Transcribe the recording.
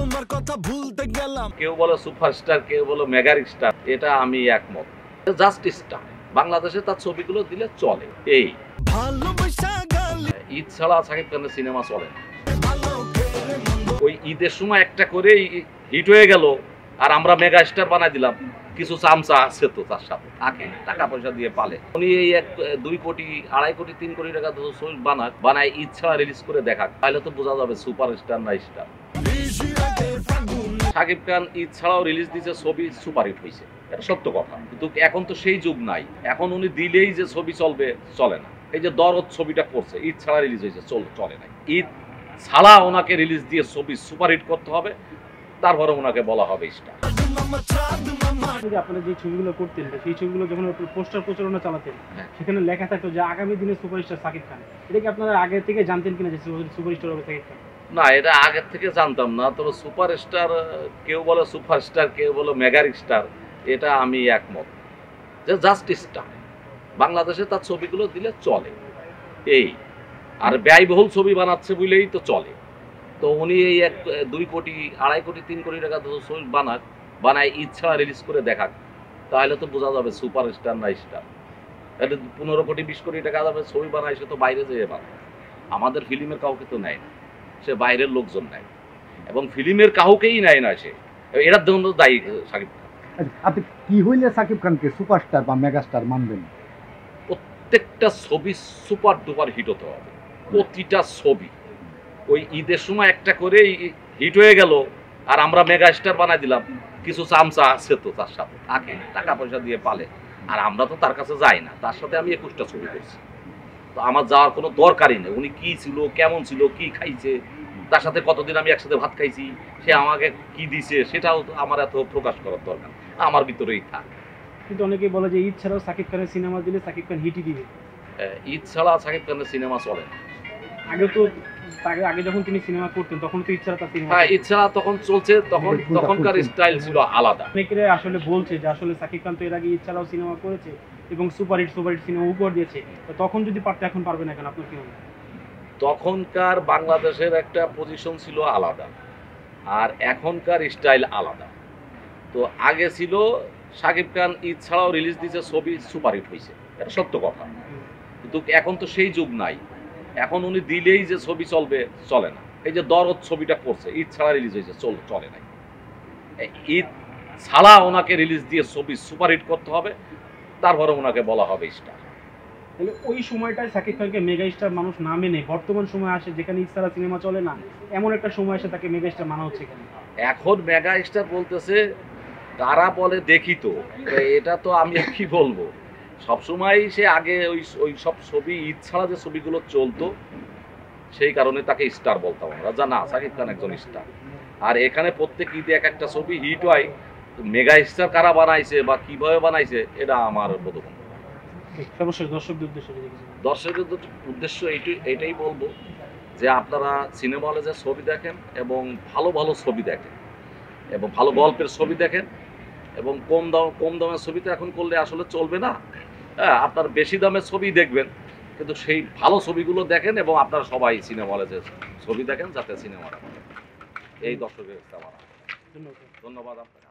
তোমার কথা ভুলতে গেলাম। কেউ বলে সুপারস্টার, কেউ বলে মেগা স্টার, এটা আমি একমত। জাস্ট স্টার, বাংলাদেশে তার ছবিগুলো দিলে চলে। এই ভালোবাসা গালি ঈদ ছাড়া শাকিব খানের সিনেমা চলে না। ভালো করে মন্দ ওই ঈদের সময় একটা করে হিট হয়ে গেল, আর আমরা মেগা স্টার বানাই দিলাম। কিছু চামচা আছে তো তার সাথে থাকে, টাকা পয়সা দিয়ে পালে। উনি এই 2 কোটি 2.5 কোটি 3 কোটি টাকা ছবি বানায় ঈদ ছাড়া রিলিজ করে দেখাক, তাহলে তো বোঝা যাবে সুপার স্টার না স্টার। শাকিব খান ঈদ ছাড়াও রিলিজ দিয়েছে, ছবি সুপারহিট হয়েছে, এটা সত্য কথা। কিন্তু এখন তো সেই যুগ নাই। এখন উনি দিলেই যে ছবি চলবে, চলে না। এই যে দরদ ছবিটা করছে, ঈদ ছাড়া রিলিজ হয়েছে, চলে না। ঈদ ছাড়া ওনাকে রিলিজ দিয়ে ছবি সুপারহিট করতে হবে, তারপরে ওনাকে বলা হবে স্টার। আপনারা যে ছবিগুলো করতেন, সেই ছবিগুলো যখন পোস্টার প্রচারণা চালাতেন, সেখানে লেখা থাকতো যে আগামী দিনে সুপারস্টার শাকিব খান। এটা কি আপনারা আগে থেকে জানতেন কিনা যে সুপারস্টার হবে শাকিব খান? না, এটা আগের থেকে জানতাম না। তবে সুপারস্টার, কেউ বলে সুপারস্টার, কেউ বলে মেগা স্টার, এটা আমি একমত। যে জাস্ট স্টার, বাংলাদেশে তার ছবিগুলো দিলে চলে। এই আর ব্যয়বহুল ছবি বানাচ্ছে বলেই তো চলে। তো উনি এই 2 কোটি 2.5 কোটি 3 কোটি টাকা ছবি বানায় ঈদ ছাড়া রিলিজ করে দেখাক, তাহলে তো বোঝা যাবে সুপার স্টার না স্টার। এটা 15 কোটি 20 কোটি টাকা দামে ছবি বানায়, সে তো বাইরে যেয়ে বানায়। আমাদের ফিল্মের কাউকে তো নেয় না, সে বাইরের লোকজন নেয়, এবং ফিল্মের কাউকেই নেয় না সে। এটার জন্য দায়ী শাকিব খান। আপনি কি হইলে শাকিব খানকে সুপারস্টার বা মেগাস্টার মানবেন? প্রত্যেকটা ছবি সুপার ডুপার হিট হতে হবে, প্রতিটা ছবি। ওই ঈদের সময় একটা করে হিট হয়ে গেল, আর আমরা মেগা স্টার বানাই দিলাম। কিছু চামচা আছে তো তার সাথে থাকে, টাকা পয়সা দিয়ে পালে। আর আমরা তো তার কাছে যাই না। তার সাথে আমি 21টা ছবি করছি, তো আমার যাওয়ার কোনো দরকারই নেই। উনি কি ছিল, কেমন ছিল, কি খাইছে, তার সাথে কতদিন আমি একসাথে ভাত খাইছি, সে আমাকে কি দিছে, সেটাও তো আমার এত প্রকাশ করার দরকার, আমার ভিতরেই থাক। কিন্তু অনেকেই বলে যে ঈদ ছাড়াও শাকিব খানের সিনেমা দিলে শাকিব খান হিটই দিবে। ঈদ ছাড়া শাকিব খানের সিনেমা চলে না। আগে যখন তিনি সিনেমা করতেন তখন তো ঈদ ছাড়া তার সিনেমা, হ্যাঁ, ঈদ ছাড়া তখন চলছে, তখনকার স্টাইল ছিল আলাদা। অনেকেরা আসলে বলছে যে আসলে শাকিব খান তো এর আগে ঈদ ছাড়াও সিনেমা করেছে এবং সুপারহিট সিনেমা উপহার দিয়েছে, তো তখন যদি পারতো এখন পারবে না কেন? আপনার কি মনে হয়? তখনকার বাংলাদেশের একটা পজিশন ছিল আলাদা, আর এখনকার স্টাইল আলাদা। তো আগে ছিল শাকিব খান ঈদ ছাড়াও রিলিজ দিয়েছে, ছবি সুপারহিট হয়েছে, এটা সত্য কথা। কিন্তু এখন তো সেই যুগ নাই। এখন উনি দিলেই যে ছবি চলবে, চলে না। এই যে দরদ ছবিটা করছে, ঈদ ছাড়া রিলিজ হয়েছে, চলে নাই। ঈদ ছাড়া ওনাকে রিলিজ দিয়ে ছবি সুপারহিট করতে হবে, তারপরে ওনাকে বলা হবে স্টার। তাহলে ওই সময়টায় শাকিব খানকে মেগা স্টার মানুষ না মেনে বর্তমান সময় আসে, যেখানে ঈদ ছাড়া সিনেমা চলে না, এমন একটা সময় এসে তাকে মেগা স্টার মানা হচ্ছে কেন? এখন মেগা স্টার বলতেছে, কারা বলে দেখি তো। এটা তো আমি কি বলবো, সবসময় সে আগে ওই সব ছবি, ঈদ ছাড়া যে ছবিগুলো চলতো, সেই কারণে তাকে স্টার বলতাম আমরা। না, শাকিব খান একজন স্টার। আর এখানে প্রত্যেক ঈদে এক একটা ছবি হিট হয়। মেগা স্টার কারা বানাইছে বা কিভাবে বানাইছে, এটা আমার বোধগম্য। দর্শকদের উদ্দেশ্য এইটাই বলবো যে আপনারা সিনেমা হলে যে ছবি দেখেন, এবং ভালো ভালো ছবি দেখেন, এবং ভালো গল্পের ছবি দেখেন, এবং কম দামের ছবিতে এখন করলে আসলে চলবে না। হ্যাঁ, আপনার বেশি দামের ছবি দেখবেন, কিন্তু সেই ভালো ছবিগুলো দেখেন, এবং আপনারা সবাই সিনেমা হলে যে ছবি দেখেন, যাতে সিনেমাটা এই দর্শকের। ধন্যবাদ আপনাকে।